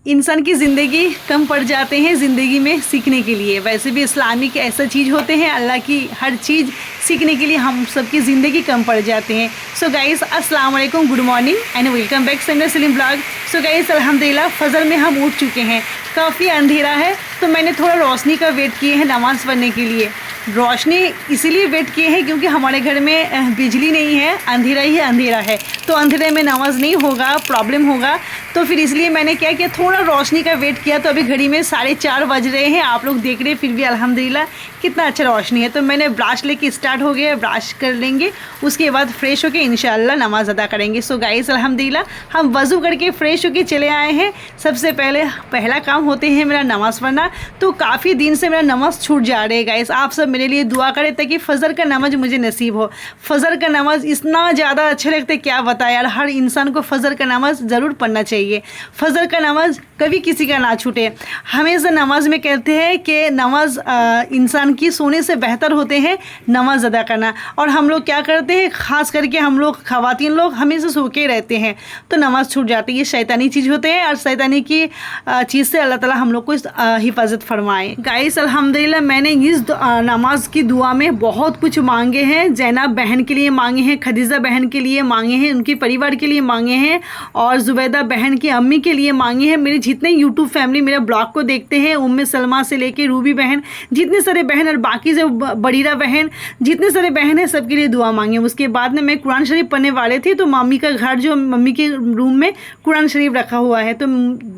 इंसान की ज़िंदगी कम पड़ जाते हैं ज़िंदगी में सीखने के लिए। वैसे भी इस्लामिक ऐसा चीज़ होते हैं, अल्लाह की हर चीज़ सीखने के लिए हम सबकी ज़िंदगी कम पड़ जाते हैं। सो गाइस अस्सलाम वालेकुम, good morning and welcome back Sunday Salim blog. So guys अल्हम्दुलिल्लाह फजर में हम उठ चुके हैं। काफ़ी अंधेरा है तो मैंने थोड़ा रोशनी का वेट किए हैं नमाज़ पढ़ने के लिए। रोशनी इसीलिए वेट किए हैं क्योंकि हमारे घर में बिजली नहीं है, अंधेरा ही अंधेरा है, तो अंधेरे में नमाज़ नहीं होगा, प्रॉब्लम होगा। तो फिर इसलिए मैंने क्या किया, थोड़ा रोशनी का वेट किया। तो अभी घड़ी में 4:30 बज रहे हैं, आप लोग देख रहे हैं, फिर भी अल्हम्दुलिल्लाह कितना अच्छा रोशनी है। तो मैंने ब्रश लेके स्टार्ट हो गया, ब्रश कर लेंगे, उसके बाद फ्रेश होके इंशाअल्लाह नमाज़ अदा करेंगे। सो गाइस अल्हम्दुलिल्लाह हम वज़ू करके फ्रेश होके चले आए हैं। सबसे पहला काम होते हैं मेरा नमाज़ पढ़ना। तो काफ़ी दिन से मेरा नमाज़ छूट जा रहे हैं गाइस। आप सब मेरे लिए दुआ करें ताकि फ़जर का नमाज मुझे नसीब हो। फ़जर का नमाज इतना ज़्यादा अच्छा लगता है, क्या बताया यार। हर इंसान को फ़जर का नमाज ज़रूर पढ़ना चाहिए। फ़जर का नमाज कभी किसी का ना छूटे। हमेशा नमाज में कहते हैं कि नमाज इंसान की सोने से बेहतर होते हैं नमाज अदा करना। और हम लोग क्या करते हैं, ख़ास करके हम लोग ख़वातीन लोग हमेशा सो के रहते हैं, तो नमाज छूट जाती है। ये शैतानी चीज़ होते हैं और शैतानी की चीज़ से अल्लाह ताला हम लोग को हिफाजत फरमाए। गाइस अल्हम्दुलिल्लाह मैंने इस नमाज की दुआ में बहुत कुछ मांगे हैं। जैनब बहन के लिए मांगे हैं, खदीजा बहन के लिए मांगे हैं, उनके परिवार के लिए मांगे हैं, और जुबैदा बहन की अम्मी के लिए मांगे हैं। मेरे जितने यूट्यूब फैमिली मेरे ब्लॉग को देखते हैं, उम्मे सलमा से लेके रूबी बहन, जितने सारे बहन और बाकी जो बड़ीरा बहन, जितने सारे बहन हैं, सबके लिए दुआ मांगे। उसके बाद में मैं कुरान शरीफ पढ़ने वाले थे, तो मम्मी का घर जो मम्मी के रूम में कुरान शरीफ रखा हुआ है, तो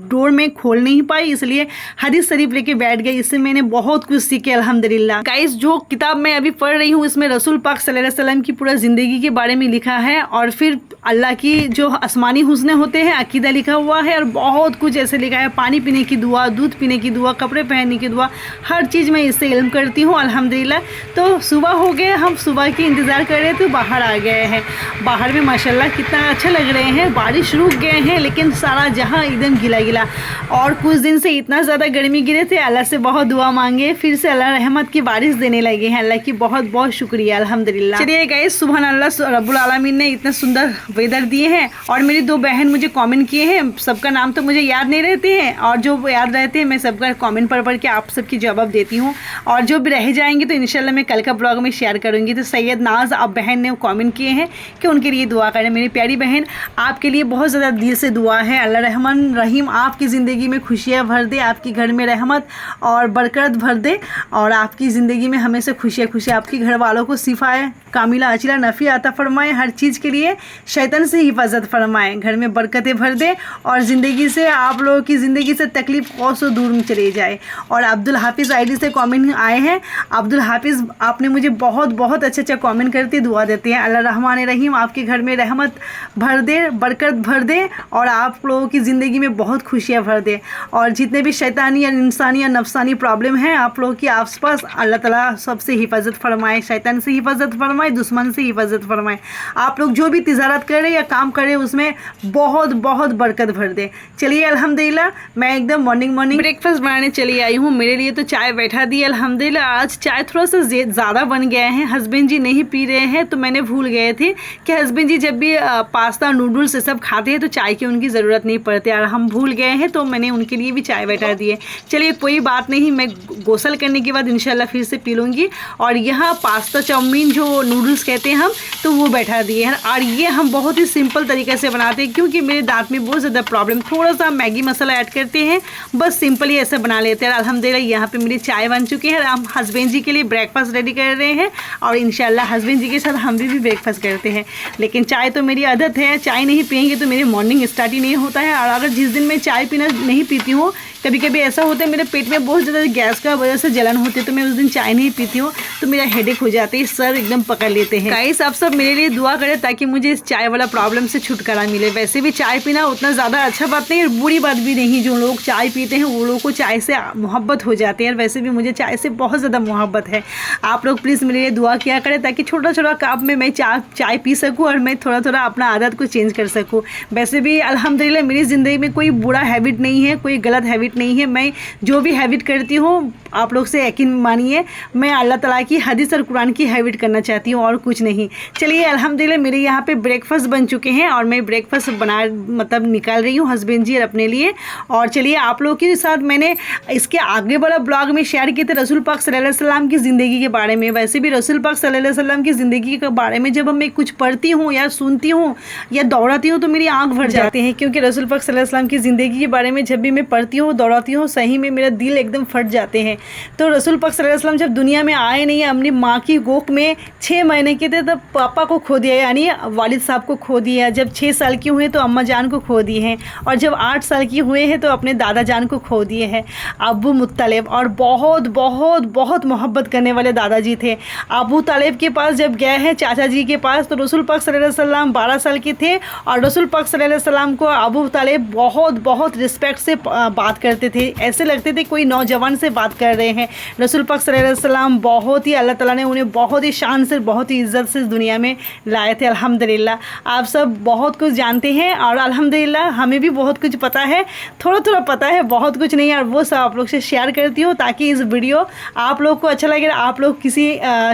डोर में खोल नहीं पाई, इसलिए हदीस शरीफ लेके बैठ गई। इससे मैंने बहुत कुछ सीखे अल्हम्दुलिल्लाह। गाइस जो किताब मैं अभी पढ़ रही हूँ, इसमें रसूल पाक सल्लल्लाहु अलैहि वसल्लम की पूरा ज़िंदगी के बारे में लिखा है, और फिर अल्लाह की जो आसमानी हुस्ने होते हैं, अकीदा लिखा हुआ है, और बहुत कुछ ऐसे लिखा है। पानी पीने की दुआ, दूध पीने की दुआ, कपड़े पहनने की दुआ, हर चीज़ मैं इससे इल्म करती हूँ अल्हम्दुलिल्लाह। तो सुबह हो गए, हम सुबह की इंतज़ार कर रहे थे, बाहर आ गए हैं। बाहर में माशाल्लाह कितना अच्छा लग रहे हैं। बारिश रुक गए हैं, लेकिन सारा जहाँ एकदम गिला गिला। और कुछ दिन से इतना ज़्यादा गर्मी गिरे थे, अल्लाह से बहुत दुआ मांगे, फिर से अल्लाह रहमत की बारिश देने लगे हैं। अल्लाह की बहुत बहुत शुक्रिया अल्हम्दुलिल्लाह। चलिए गाइस सुभान अल्लाह, रब्बुल आलमीन ने इतना सुंदर वेदर दिए हैं। और मेरी 2 बहन मुझे कमेंट किए हैं, सबका नाम तो मुझे याद नहीं रहते हैं, और जो याद रहते हैं मैं सबका कमेंट पढ़ के आप सबकी जवाब देती हूँ, और जो भी रह जाएंगे तो इंशाल्लाह मैं कल का ब्लॉग में शेयर करूँगी। तो सैयद नाज आप बहन ने कमेंट किए हैं कि उनके लिए दुआ करें। मेरी प्यारी बहन, आपके लिए बहुत ज़्यादा दिल से दुआ है। अल्लाह रहमान रहीम आपकी ज़िंदगी में खुशियाँ भर दे, आपके घर में रहमत और बरकत भर दे, और आपकी ज़िंदगी में हमेशा खुशियाँ आपके घर वालों को सिफाए कामिला अचिला नफ़ी आता फरमाए, हर चीज़ के लिए शैतान से हिफाजत फरमाए, घर में बरकतें भर दे, और ज़िंदगी से आप लोगों की ज़िंदगी से तकलीफ़ कौसों दूर में चले जाए। और अब्दुल हाफिज़ आईडी से कमेंट आए हैं। अब्दुल हाफिज़ आपने मुझे बहुत अच्छा कमेंट करते दुआ देते हैं। अल्लाह रहमान रहीम आपके घर में रहमत भर दे, बरकत भर दे, और आप लोगों की ज़िंदगी में बहुत खुशियाँ भर दे। और जितने भी शैतानी या इंसानी या नफसानी प्रॉब्लम हैं आप लोगों के आसपास, अल्लाह ताला सबसे हिफाजत फरमाए, शैतान से हिफाजत फरमाए, दुश्मन से हिफाजत फरमाए। आप लोग जो भी तिजारत करें या काम करें उसमें बहुत बरकत भर दे। चलिए अल्हम्दुलिल्लाह मैं एकदम मॉर्निंग ब्रेकफास्ट बनाने चली आई हूँ। मेरे लिए तो चाय बैठा दी अल्हम्दुलिल्लाह। आज चाय थोड़ा सा ज़्यादा बन गया है, हस्बैंड जी नहीं पी रहे हैं, तो मैंने भूल गए थे कि हस्बैंड जी जब भी पास्ता नूडल्स ये सब खाते हैं तो चाय की उनकी ज़रूरत नहीं पड़ती, और हम भूल गए हैं, तो मैंने उनके लिए भी चाय बैठा दी है। चलिए कोई बात नहीं, मैं गोसल करने के बाद इंशाल्लाह फिर से पी लूँगी। और यहाँ पास्ता चाउमीन जो नूडल्स कहते हैं हम, तो वो बैठा दिए हैं। और ये हम बहुत ही सिंपल तरीके से बनाते हैं, क्योंकि मेरे दांत में बहुत ज़्यादा प्रॉब्लम, थोड़ा सा मैगी मसाला ऐड करते हैं, बस सिंपली ऐसे बना लेते हैं। अल्हम्दुलिल्लाह यहाँ पे मेरी चाय बन चुकी है। हम हस्बैंड जी के लिए ब्रेकफास्ट रेडी कर रहे हैं, और इंशाल्लाह हस्बैंड जी के साथ हम भी ब्रेकफास्ट करते हैं। लेकिन चाय तो मेरी आदत है, चाय नहीं पियेंगे तो मेरी मॉर्निंग स्टार्ट ही नहीं होता है। और अगर जिस दिन मैं चाय पीना नहीं पीती हूँ, कभी कभी ऐसा होता है मेरे पेट में बहुत ज़्यादा गैस का वजह से जलन होती है, तो मैं उस दिन चाय नहीं पीती हूँ, तो मेरा हेडेक हो जाती है, सर एकदम पकड़ लेते हैं। गाइस आप सब मेरे लिए दुआ करें ताकि मुझे इस चाय वाला प्रॉब्लम से छुटकारा मिले। वैसे भी चाय पीना उतना ज़्यादा अच्छा बात नहीं और बुरी बात भी नहीं। जो लोग चाय पीते हैं वो लोगों को चाय से मोहब्बत हो जाती है, और वैसे भी मुझे चाय से बहुत ज़्यादा मोहब्बत है। आप लोग प्लीज़ मेरे लिए दुआ किया करें ताकि छोटा कप में मैं चाय पी सकूँ, और मैं थोड़ा अपना आदत को चेंज कर सकूँ। वैसे भी अल्हम्दुलिल्लाह मेरी ज़िंदगी में कोई बुरा हैबिट नहीं है, कोई गलत हैबिट नहीं है। मैं जो भी हैबिट करती हूँ आप लोग से यकीन मानिए, मैं अल्लाह ताला की हदीस और कुरान की हैबिट करना चाहती हूँ और कुछ नहीं। चलिए अल्हम्दुलिल्लाह मेरे यहाँ पे ब्रेकफास्ट बन चुके हैं और मैं ब्रेकफास्ट मतलब निकाल रही हूँ हस्बैंड जी और अपने लिए। और चलिए आप लोगों के साथ मैंने इसके आगे वाला ब्लॉग में शेयर किए थे रसूल पाक सल्लल्लाहु अलैहि वसल्लम की ज़िंदगी के बारे में। वैसे भी रसूल पाक सल्लल्लाहु अलैहि वसल्लम की ज़िंदगी के बारे में जब मैं कुछ पढ़ती हूँ या सुनती हूँ या दौड़ाती हूँ तो मेरी आँख भर जाते हैं, क्योंकि रसूल पाक सल्लल्लाहु अलैहि वसल्लम की ज़िंदगी के बारे में जब भी मैं पढ़ती हूँ दौड़ाती हूँ सही में मेरा दिल एकदम फट जाते हैं। तो रसूल पाक सल्लल्लाहु अलैहि वसल्लम जब दुनिया में आए नहीं, अपनी माँ की गोद में 6 महीने के थे तब पापा को खो दिया, यानी वालिद साहब को खो दिया। जब 6 साल की हुए तो अम्मा जान को खो दिए हैं, और जब 8 साल की हुए हैं तो अपने दादा जान को खो दिए हैं, अबू मुत्तलिब। और बहुत बहुत बहुत मोहब्बत करने वाले दादाजी थे। अबू तालिब के पास जब गए हैं चाचा जी के पास तो रसूल पाक सल्लल्लाहु अलैहि वसल्लम 12 साल के थे, और रसूल पाक सल्लल्लाहु अलैहि वसल्लम को अबू तालिब बहुत बहुत रिस्पेक्ट से बात करते थे, ऐसे लगते थे कोई नौजवान से बात कर रहे हैं। रसूल पाक सल्लल्लाहु अलैहि वसल्लम बहुत ही अल्लाह ताला ने उन्हें बहुत ही शान से बहुत ही इज़्ज़त से दुनिया में लाए थे। अल्हम्दुलिल्लाह आप सब बहुत कुछ जानते हैं और अल्हम्दुलिल्लाह हमें भी बहुत कुछ पता है, थोड़ा थोड़ा पता है, बहुत कुछ नहीं, और वो सब आप लोग से शेयर करती हूँ ताकि इस वीडियो आप लोग को अच्छा लगे, आप लोग किसी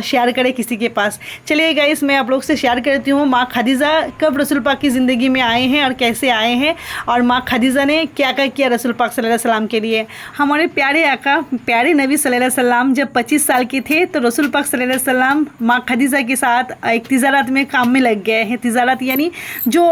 शेयर करें किसी के पास। चलिए गाइस मैं आप लोग से शेयर करती हूँ माँ खदीजा कब रसूल पाक की ज़िंदगी में आए हैं और कैसे आए हैं, और माँ खदीजा ने क्या क्या किया रसूल पाक सल्लल्लाहु अलैहि वसल्लम के लिए। हमारे प्यारे आका प्यारे नबी सल्लल्लाहु अलैहि वसल्लम जब 25 साल के थे तो रसूल पाक सल्लल्लाहु अलैहि वसल्लम माँ खदीजा के साथ एक तिजारत में काम में लग गए हैं। तिजारत यानी जो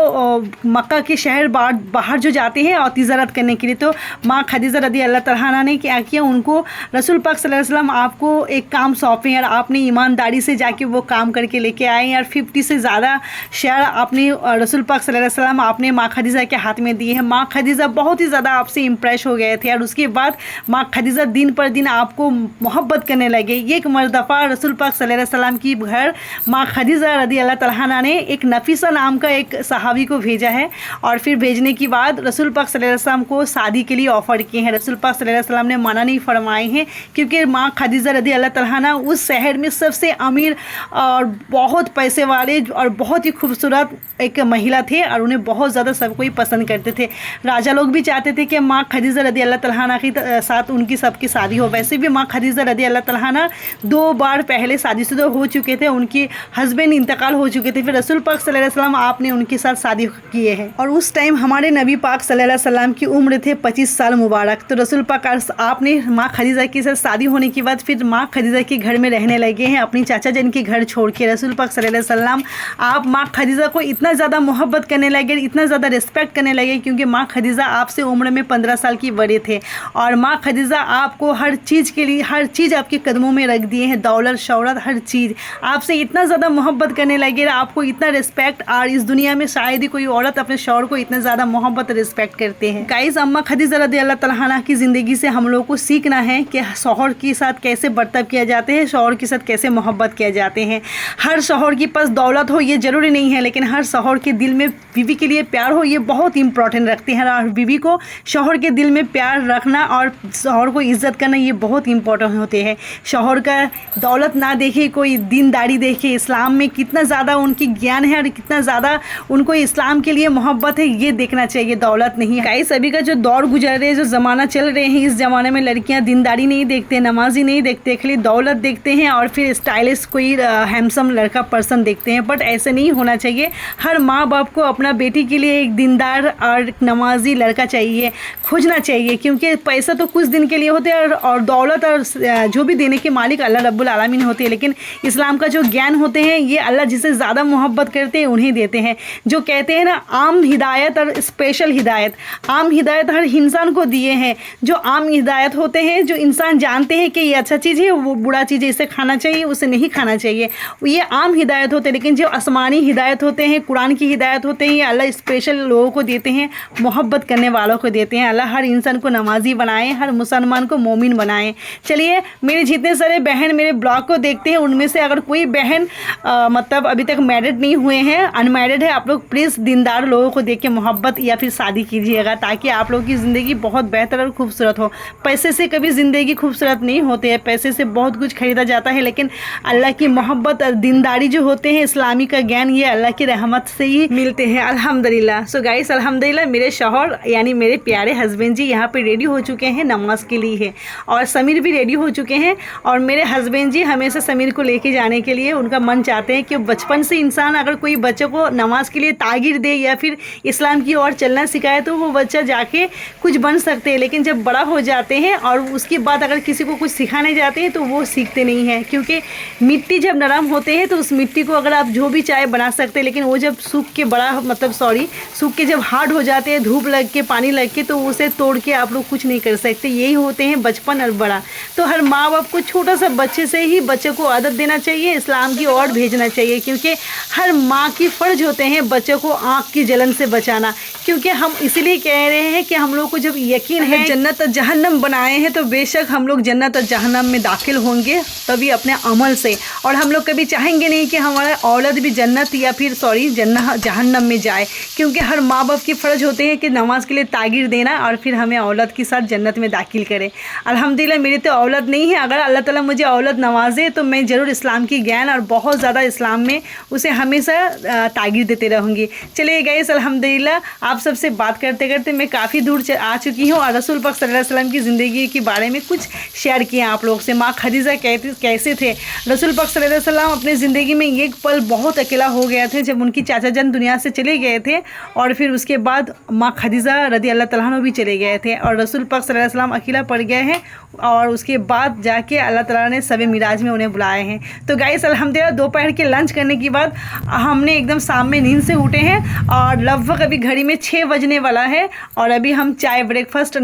मक्का के शहर बाहर जो जाते हैं और तिजारत करने के लिए, तो माँ खदीजा रदी अल्लाह तआला ने क्या किया, उनको रसूल पाक सल्लल्लाहु अलैहि वसल्लम आपको एक काम सौंपे और आपने ईमानदारी से जाके वो काम करके लेके आए हैं, और 50 से ज़्यादा शेयर आपने रसूल पाक सल्लल्लाहु अलैहि वसल्लम आपने माँ खदीजा के हाथ में दिए हैं। माँ खदीजा बहुत ही ज़्यादा आपसे इम्प्रेस हो गए थे, और उसके बाद माँ खदीजा दिन पर दिन आपको मोहब्बत करने लगे। एक मरदफ़ा रसूल पाक सल्लल्लाहु अलैहि वसल्लम की घर माँ खदीजा रदी अल्लाह तआला ने एक नफीसा नाम का एक सहाबी को भेजा है, और फिर भेजने के बाद रसूल पाक सल्लल्लाहु अलैहि वसल्लम को शादी के लिए ऑफ़र किए हैं। रसूल पाक सल्लल्लाहु अलैहि वसल्लम ने मना नहीं फरमाए हैं, क्योंकि माँ खदीजा रदी अल्लाह तआला उस शहर में सबसे अमीर और बहुत पैसे वाले और बहुत ही खूबसूरत एक महिला थे, और उन्हें बहुत ज़्यादा सब कोई पसंद करते थे। राजा लोग भी चाहते थे कि माँ खदीजा रदी अल्लाह तआला के साथ उनकी सबकी शादी हो। वैसे भी माँ खदीजा रदी अल्लाह तआला 2 बार पहले शादीशुदा हो चुके थे, उनके हस्बैंड इंतकाल हो चुके थे, फिर रसूल पाक सल्लल्लाहु अलैहि वसल्लम आपने उनके साथ शादी किए हैं। और उस टाइम हमारे नबी पाक सल्लल्लाहु अलैहि वसल्लम की उम्र थे 25 साल मुबारक। तो रसूल पाक आपने माँ खदीजा के साथ शादी होने के बाद फिर माँ खदीजा के घर में रहने लगे हैं, अपनी चाचा जान के घर छोड़ के। रसूल पाक सल्लल्लाहु अलैहि वसल्लम आप माँ खदीजा को इतना ज़्यादा मोहब्बत करने लगे, इतना ज़्यादा रिस्पेक्ट करने लगे, क्योंकि माँ खदीजा आपसे उम्र में 15 साल की बड़े थे, और माँ खदीजा आपको हर चीज़ के लिए हर चीज़ आपके कदमों में रख दिए हैं, दौलत शौहरत हर चीज़ आपसे इतना ज़्यादा मोहब्बत करने लगे, आपको इतना रिस्पेक्ट। और इस दुनिया में शायद ही कोई औरत अपने शौहर को इतना ज़्यादा मोहब्बत रिस्पेक्ट करते हैं। गाइस अम्मा खदीजा रदी अल्लाह तआला की ज़िंदगी से हम लोग को सीखना है कि शौहर के साथ कैसे बर्ताव किया जाते हैं, शौहर के साथ कैसे मोहब्बत किया जाते हैं। हर शौहर के पास दौलत हो ये ज़रूरी नहीं है, लेकिन हर शौहर के दिल में बीवी के लिए प्यार हो ये बहुत इंपॉर्टेंट रखते हैं। और बीवी को शौहर के दिल में प्यार रखना और शौहर को इज़्ज़त करना ये बहुत इंपॉर्टेंट होते हैं। शौहर का दौलत ना देखे, कोई दीनदारी देखे, इस्लाम में कितना ज़्यादा उनकी ज्ञान है और कितना ज़्यादा उनको इस्लाम के लिए मोहब्बत है ये देखना चाहिए, दौलत नहीं। गाइस अभी का जो दौर गुजर रहे हैं, जो ज़माना चल रहे हैं, इस ज़माने में लड़कियां दीनदारी नहीं देखते, नमाजी नहीं देखते, खाली दौलत देखते हैं और फिर स्टाइलिश कोई हैंडसम लड़का पर्सन देखते हैं। बट ऐसे नहीं होना चाहिए। हर माँ बाप को अपना बेटी के लिए एक दीनदार और नमाजी लड़का चाहिए, खोजना चाहिए, क्योंकि पैसा तो कुछ दिन के लिए होते हैं और दौलत और जो भी देने के मालिक अल्लाह रब्बुल आलमीन होते हैं, लेकिन इस्लाम का जो ज्ञान होते हैं ये अल्लाह जिसे ज़्यादा मोहब्बत करते हैं उन्हें देते हैं। जो कहते हैं ना आम हिदायत और स्पेशल हिदायत, आम हिदायत हर इंसान को दिए हैं। जो आम हिदायत होते हैं जो इंसान जानते हैं कि ये अच्छा चीज़ है, वो बुरा चीज़ है, इसे खाना चाहिए, उसे नहीं खाना चाहिए, ये आम हिदायत होते हैं। लेकिन जो आसमानी हिदायत होते हैं, कुरान की हिदायत होते हैं, ये अल्लाह स्पेशल लोगों को देते हैं, मोहब्बत करने वालों को देते हैं। अल्लाह हर इंसान को नमाजी बनाए, हर मुसलमान को मोमिन बनाए। चलिए मेरे जितने सारे बहन मेरे ब्लॉग को देखते हैं उनमें से अगर कोई बहन मतलब अभी तक मैरिड नहीं हुए हैं, अनमैरिड है, आप लोग प्लीज़ दीनदार लोगों को देख के मोहब्बत या फिर शादी कीजिएगा, ताकि आप लोगों की ज़िंदगी बहुत बेहतर और खूबसूरत हो। पैसे से कभी ज़िंदगी खूबसूरत नहीं होती है, पैसे से बहुत कुछ खरीदा जाता है, लेकिन अल्लाह की मोहब्बत और दीनदारी जो होते हैं, इस्लामी का ज्ञान, ये अल्लाह की रहमत से ही मिलते हैं अल्हम्दुलिल्लाह। सो गाइस अल्हम्दुलिल्लाह मेरे शौहर यानी मेरे प्यारे हस्बैंड जी यहाँ पे रेडी हो चुके हैं नमाज के लिए है। और समीर भी रेडी हो चुके हैं। और मेरे हस्बैंड जी हमेशा समीर को लेके जाने के लिए उनका मन चाहते हैं कि बचपन से इंसान अगर कोई बच्चों को नमाज के लिए तागिर दे या फिर इस्लाम की ओर चलना सिखाए तो वो बच्चा जाके कुछ बन सकते हैं। लेकिन जब बड़ा हो जाते हैं और उसके बाद अगर किसी को कुछ सिखाने जाते हैं तो वो सीखते नहीं हैं, क्योंकि मिट्टी जब नरम होते हैं तो उस मिट्टी को अगर आप जो भी चाहे बना सकते हैं, लेकिन वो जब सूख के सूख के जब हार्ड हो जाते हैं, धूप लग के पानी लग के, तो उसे तोड़ के आप लोग कुछ नहीं कर सकते। यही होते हैं बचपन और बड़ा। तो हर माँ बाप को छोटा सा बच्चे से ही बच्चे को आदत देना चाहिए, इस्लाम की ओर भेजना चाहिए, क्योंकि हर माँ की फ़र्ज होते हैं बच्चों को आँख की जलन से बचाना। क्योंकि हम इसीलिए कह रहे हैं कि हम लोग को जब यकीन है जन्नत और जहन्नम बनाए हैं तो बेशक हम लोग जन्नत और जहन्नम में दाखिल होंगे, तभी अपने अमल से। और हम लोग कभी चाहेंगे नहीं कि हमारा औलाद भी जन्नत या फिर जहन्नम में जाए, क्योंकि हर माँ बाप की फ़र्ज होते हैं कि नमाज के लिए तागिर देना और फिर हमें औलाद के साथ जन्नत में दाखिल करें। अल्हम्दुलिल्लाह मेरी तो औलाद नहीं है, अगर अल्लाह ताला मुझे औलाद नवाजे तो मैं ज़रूर इस्लाम की ज्ञान और बहुत ज़्यादा इस्लाम में उसे हमेशा तागिर देते रहूँगी। चलिए गाइस, अल्हम्दुलिल्लाह आप सबसे बात करते करते मैं काफ़ी दूर आ चुकी हूँ और रसूल पाक सल्लल्लाहु अलैहि वसल्लम की ज़िंदगी के बारे में कुछ शेयर किया आप लोग से। माँ खदीजा कैसे थे रसूल पाक सल्लल्लाहु अलैहि वसल्लम अपनी ज़िंदगी में एक पल बहुत अकेला हो गया थे जब उनकी चाचा जान दुनिया से चले गए थे, और फिर उसके बाद माँ खदीजा रदी अल्लाह तआला अन्हा भी चले गए थे और रसूल पाक सल्लल्लाहु अलैहि वसल्लम अकेला पड़ गए हैं। और उसके बाद जाके अल्लाह ताला ने शब मिराज में उन्हें बुलाए हैं। तो गाइस अल्हम्दुलिल्लाह दोपहर के लंच करने के बाद हमने एकदम शाम में नींद से उठे हैं और लगभग अभी घड़ी में 6 बजने वाला है और अभी हम ब्रेकफास्ट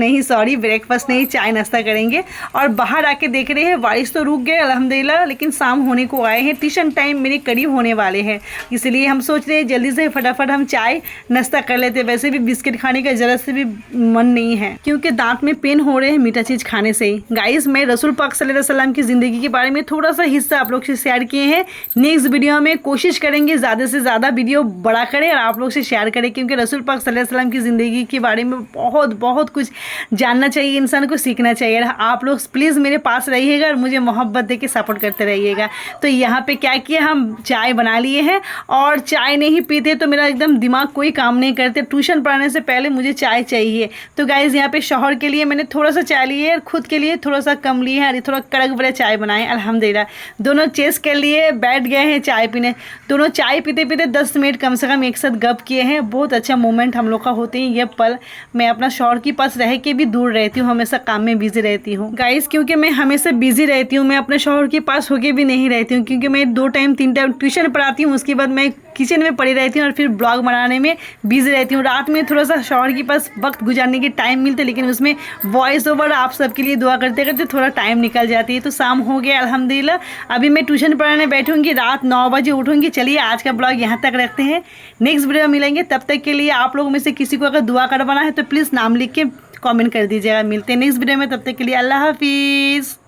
नहीं चाय नाश्ता करेंगे। और बाहर आके देख रहे हैं बारिश तो रुक गए अल्हम्दुलिल्लाह, लेकिन शाम होने को आए हैं, ट्यूशन टाइम मेरे करीब होने वाले हैं, इसलिए हम सोच रहे हैं जल्दी से फटाफट हम चाय नाश्ता कर लेते हैं। वैसे भी बिस्किट खाने का ज़रा से भी मन नहीं है क्योंकि दांत में पेन हो रहे हैं मीठा चीज़ खाने से ही। गाइस मैं रसूल पाक सल्लल्लाहु अलैहि वसल्लम की ज़िंदगी के बारे में थोड़ा सा हिस्सा आप लोग से शेयर किए हैं। नेक्स्ट वीडियो में कोशिश करेंगे ज़्यादा से ज़्यादा वीडियो बड़ा करें और आप लोग से शेयर करें, क्योंकि रसूल पाक सल्लल्लाहु अलैहि वसल्लम की ज़िंदगी के बारे में बहुत कुछ जानना चाहिए, इंसान को सीखना चाहिए। आप लोग प्लीज़ मेरे पास रहिएगा और मुझे मोहब्बत दे के सपोर्ट करते रहिएगा। तो यहाँ पे क्या किया, हम चाय बना लिए हैं और चाय नहीं पीते तो मेरा एकदम दिमाग कोई काम नहीं करते। ट्यूशन पढ़ाने से पहले मुझे चाय चाहिए। तो गाइज़ यहाँ पे शौहर के लिए मैंने थोड़ा सा चाय ली है और खुद के लिए थोड़ा सा कम ली है और थोड़ा कड़क वाला चाय बनाए। अल्हम्दुलिल्लाह दोनों चेस कर लिए, बैठ गए हैं चाय पीने। दोनों चाय पीते पीते 10 मिनट कम से कम एक साथ गप किए हैं। बहुत अच्छा मोमेंट हम लोग का होते हैं ये पल। मैं अपना शौहर के पास रह के भी दूर रहती हूँ, हमेशा काम में बिजी रहती हूँ गाइज़, क्योंकि मैं हमेशा बिजी रहती हूँ। मैं अपने शौहर के पास होके भी नहीं रहती हूँ, क्योंकि मैं 2 टाइम 3 टाइम ट्यूशन पढ़ाती हूँ, उसके बाद मैं किचन में पड़ी रहती हूँ और फिर ब्लॉग बनाने में बिजी रहती हूँ। रात में थोड़ा सा शौहर के पास वक्त गुजारने के टाइम मिलते, लेकिन उसमें वॉइस ओवर आप सबके लिए दुआ करते करते थोड़ा टाइम निकल जाती है। तो शाम हो गया अल्हम्दुलिल्लाह, अभी मैं ट्यूशन पढ़ाने बैठूंगी, रात 9 बजे उठूंगी। चलिए आज का ब्लॉग यहाँ तक रखते हैं, नेक्स्ट वीडियो में मिलेंगे। तब तक के लिए आप लोगों में से किसी को अगर दुआ करवाना है तो प्लीज़ नाम लिख के कमेंट कर दीजिएगा। मिलते हैं नेक्स्ट वीडियो में, तब तक के लिए अल्लाह हाफिज़।